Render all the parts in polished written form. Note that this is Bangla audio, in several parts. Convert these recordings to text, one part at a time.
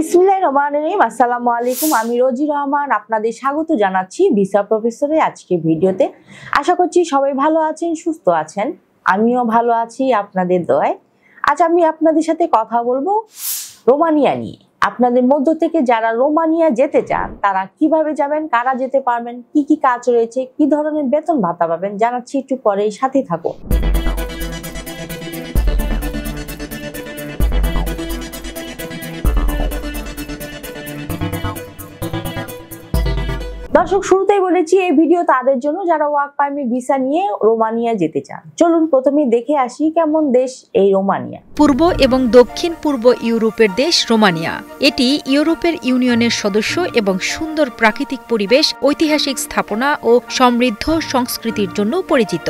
বিসমিল্লাহির রহমানির রহিম। আসসালামু আলাইকুম। আমি রোজি রহমান আপনাদের স্বাগত জানাচ্ছি ভিসা প্রফেসরের আজকে ভিডিওতে। আশা করছি সবাই ভালো আছেন, সুস্থ আছেন। আমিও ভালো আছি আপনাদের দয়ায়। আজ আমি আপনাদের সাথে কথা বলবো রোমানিয়া নিয়ে। আপনাদের মধ্য থেকে যারা রোমানিয়া যেতে চান তারা কিভাবে যাবেন, কারা যেতে পারবেন, কি কি কাজ রয়েছে, কি ধরনের বেতন ভাতা পাবেন জানাচ্ছি, একটু পরেই সাথে থাকুন। দর্শক, শুরুতেই বলেছি এই ভিডিও তাদের জন্য যারা ওয়ার্ক পারমিট ভিসা নিয়ে রোমানিয়া যেতে চান। চলুন প্রথমে দেখে আসি কেমন দেশ এই রোমানিয়া। পূর্ব এবং দক্ষিণ পূর্ব ইউরোপের দেশ রোমানিয়া। এটি ইউরোপের ইউনিয়নের সদস্য এবং সুন্দর প্রাকৃতিক পরিবেশ, ঐতিহাসিক স্থাপনা ও সমৃদ্ধ সংস্কৃতির জন্য পরিচিত।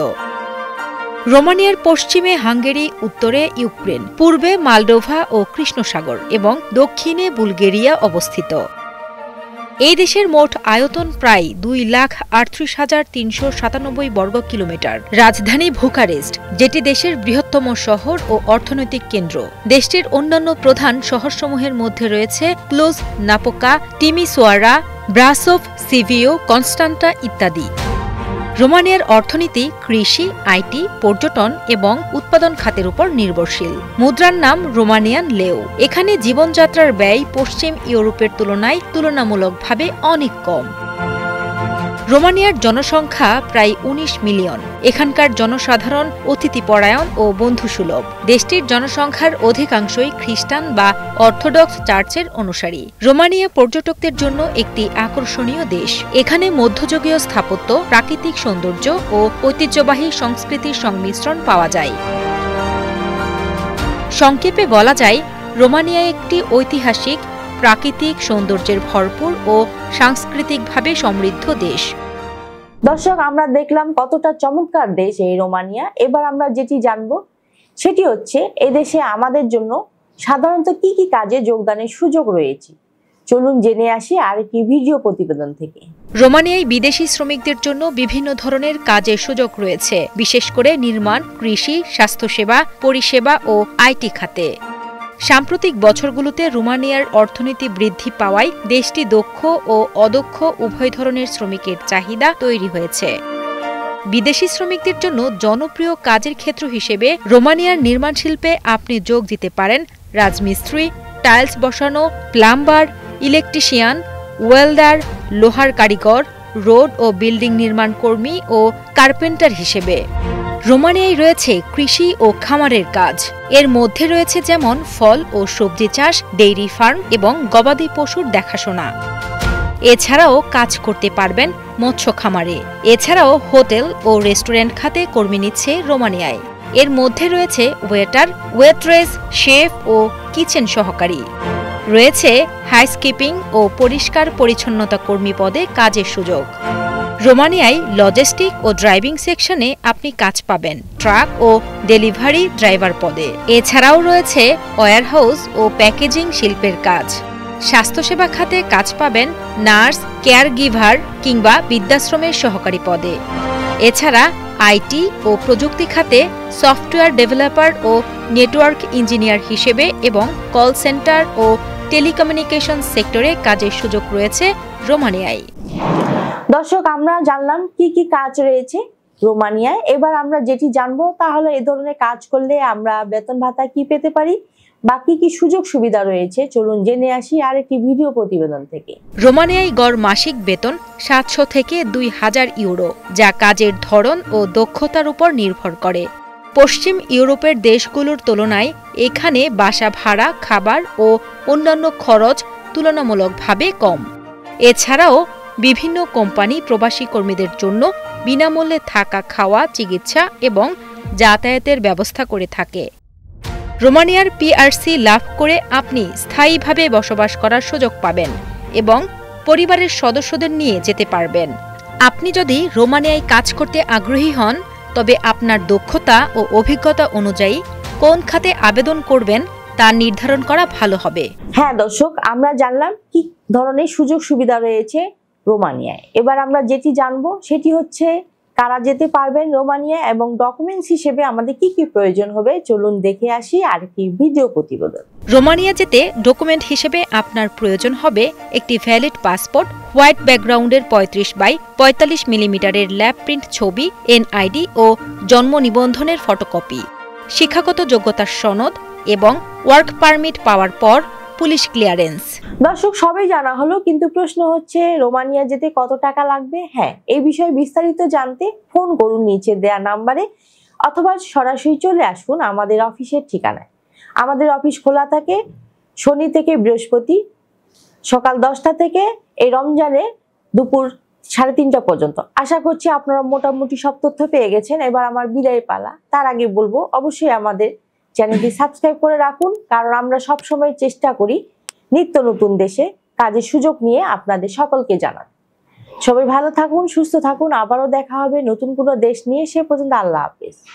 রোমানিয়ার পশ্চিমে হাঙ্গেরি, উত্তরে ইউক্রেন, পূর্বে মালডোভা ও কৃষ্ণসাগর এবং দক্ষিণে বুলগেরিয়া অবস্থিত। এই দেশের মোট আয়তন প্রায় 2,38,397 বর্গ কিলোমিটার। রাজধানী বুখারেস্ট, যেটি দেশের বৃহত্তম শহর ও অর্থনৈতিক কেন্দ্র। দেশটির অন্যান্য প্রধান শহরসমূহের মধ্যে রয়েছে ক্লুজ, নাপোকা, টিমিসোয়ারা, ব্রাসোভ, সিভিও, কনস্টান্টা ইত্যাদি। রোমানিয়ার অর্থনীতি কৃষি, আইটি, পর্যটন এবং উৎপাদন খাতের উপর নির্ভরশীল। মুদ্রার নাম রোমানিয়ান লেও। এখানে জীবনযাত্রার ব্যয় পশ্চিম ইউরোপের তুলনায় তুলনামূলকভাবে অনেক কম। রোমানিয়ার জনসংখ্যা প্রায় ১৯ মিলিয়ন। এখানকার জনসাধারণ অতিথিপরায়ণ ও বন্ধুসুলভ। দেশটির জনসংখ্যার অধিকাংশই খ্রিস্টান বা অর্থোডক্স চার্চের অনুসারী। রোমানিয়া পর্যটকদের জন্য একটি আকর্ষণীয় দেশ। এখানে মধ্যযুগীয় স্থাপত্য, প্রাকৃতিক সৌন্দর্য ও ঐতিহ্যবাহী সংস্কৃতির সংমিশ্রণ পাওয়া যায়। সংক্ষেপে বলা যায়, রোমানিয়া একটি ঐতিহাসিক, প্রাকৃতিক সৌন্দর্যের ভরপুর ও সাংস্কৃতিকভাবে সমৃদ্ধ দেশ। দর্শক, আমরা দেখলাম কতটা চমৎকার দেশ এই রোমানিয়া। এবার আমরা যেটি জানবো সেটি হচ্ছে এই দেশে আমাদের জন্য সাধারণত কি কি কাজে যোগদানের সুযোগ রয়েছে। চলুন জেনে আসি আরেকটি ভিডিও প্রতিবেদন থেকে। রোমানিয়ায় বিদেশি শ্রমিকদের জন্য বিভিন্ন ধরনের কাজের সুযোগ রয়েছে, বিশেষ করে নির্মাণ, কৃষি, স্বাস্থ্যসেবা, পরিষেবা ও আইটি খাতে। সাম্প্রতিক বছরগুলোতে রোমানিয়ার অর্থনীতি বৃদ্ধি পাওয়ায় দেশটি দক্ষ ও অদক্ষ উভয় ধরনের শ্রমিকের চাহিদা তৈরি হয়েছে। বিদেশি শ্রমিকদের জন্য জনপ্রিয় কাজের ক্ষেত্র হিসেবে রোমানিয়ার নির্মাণ শিল্পে আপনি যোগ দিতে পারেন রাজমিস্ত্রি, টাইলস বসানো, প্লাম্বার, ইলেকট্রিশিয়ান, ওয়েল্ডার, লোহার কারিগর, রোড ও বিল্ডিং নির্মাণ কর্মী ও কার্পেন্টার হিসেবে। রোমানিয়ায় রয়েছে কৃষি ও খামারের কাজ। এর মধ্যে রয়েছে যেমন ফল ও সবজি চাষ, ডেইরি ফার্ম এবং গবাদি পশুর দেখাশোনা। এছাড়াও কাজ করতে পারবেন মৎস্য খামারে। এছাড়াও হোটেল ও রেস্টুরেন্ট খাতে কর্মী নিচ্ছে রোমানিয়ায়। এর মধ্যে রয়েছে ওয়েটার, ওয়েট্রেস, শেফ ও কিচেন সহকারী। রয়েছে হাউসকিপিং ও পরিষ্কার পরিচ্ছন্নতা কর্মী পদে কাজের সুযোগ। রোমানিয়ায় লজিস্টিক ও ড্রাইভিং সেকশনে আপনি কাজ পাবেন ট্রাক ও ডেলিভারি ড্রাইভার পদে। এছাড়াও রয়েছে ওয়্যারহাউস ও প্যাকেজিং শিল্পের কাজ। স্বাস্থ্যসেবা খাতে কাজ পাবেন নার্স, কেয়ার গিভার কিংবা বৃদ্ধাশ্রমের সহকারী পদে। এছাড়া আইটি ও প্রযুক্তি খাতে সফটওয়্যার ডেভেলপার ও নেটওয়ার্ক ইঞ্জিনিয়ার হিসেবে এবং কল সেন্টার ও টেলিকমিউনিকেশন সেক্টরে কাজের সুযোগ রয়েছে রোমানিয়ায়। দর্শক, আমরা জানলাম কি কি কাজ রয়েছে রোমানিয়ায়। এবার আমরা যেটি জানবো তা হলো এই ধরনের কাজ করলে আমরা বেতন ভাতা কি পেতে পারি বা কি কি সুযোগ সুবিধা রয়েছে। চলুন জেনে আসি আরেকটি ভিডিও প্রতিবেদন থেকে। রোমানিয়ায় গড় মাসিক বেতন ৭০০ থেকে ২,০০০ ইউরো, যা কাজের ধরন ও দক্ষতার উপর নির্ভর করে। পশ্চিম ইউরোপের দেশগুলোর তুলনায় এখানে বাসা ভাড়া, খাবার ও অন্যান্য খরচ তুলনামূলকভাবে কম। এছাড়াও বিভিন্ন কোম্পানি প্রবাসী কর্মীদের জন্য বিনামূল্যে থাকা, খাওয়া, চিকিৎসা এবং যাতায়াতের ব্যবস্থা করে থাকে। রোমানিয়ার পিআরসি লাভ করে আপনি স্থায়ীভাবে বসবাস করার সুযোগ পাবেন এবং পরিবারের সদস্যদের নিয়ে যেতে পারবেন। আপনি যদি রোমানিয়ায় কাজ করতে আগ্রহী হন, তবে আপনার দক্ষতা ও অভিজ্ঞতা অনুযায়ী কোন খাতে আবেদন করবেন তা নির্ধারণ করা ভালো হবে। হ্যাঁ দর্শক, আমরা জানলাম কি ধরনের সুযোগ সুবিধা রয়েছে রোমানিয়ায়। এবার আমরা যেটি জানবো সেটি হচ্ছে কারা যেতে পারবেন রোমানিয়া এবং ডকুমেন্টস হিসেবে আমাদের কি কি প্রয়োজন হবে চলুন দেখে আসি আর কি ভিডিও প্রতিবেদন। রোমানিয়া যেতে ডকুমেন্ট হিসেবে আপনার প্রয়োজন হবে একটি ভ্যালিড পাসপোর্ট, হোয়াইট ব্যাকগ্রাউন্ডের 35x45 মিলিমিটারের ল্যাব প্রিন্ট ছবি, এনআইডি ও জন্ম নিবন্ধনের ফটোকপি, শিক্ষাগত যোগ্যতার সনদ এবং ওয়ার্ক পারমিট পাওয়ার পর পুলিশ ক্লিয়ারেন্স। দর্শক সবাই জানা হলো, কিন্তু প্রশ্ন হচ্ছে রোমানিয়া যেতে কত টাকা লাগবে? হ্যাঁ, এই বিষয়ে বিস্তারিত জানতে ফোন করুন নিচে দেয়া নাম্বারে অথবা সরাসরি চলে আসুন আমাদের অফিসের ঠিকানায়। আমাদের অফিস খোলা থাকে শনি থেকে বৃহস্পতি সকাল 10টা থেকে এই রমজানে দুপুর 3:30 পর্যন্ত। আশা করছি আপনারা মোটামুটি সব তথ্য পেয়ে গেছেন। এবার আমার বিদায় পালা। তার আগে বলবো অবশ্যই আমাদের চ্যানেলটি সাবস্ক্রাইব করে রাখুন, কারণ আমরা সব সময় চেষ্টা করি নিত্য নতুন দেশে কাজের সুযোগ নিয়ে আপনাদের সকলকে জানান। সবাই ভালো থাকুন, সুস্থ থাকুন, আবারও দেখা হবে নতুন কোনো দেশ নিয়ে। সে পর্যন্ত আল্লাহ হাফেজ।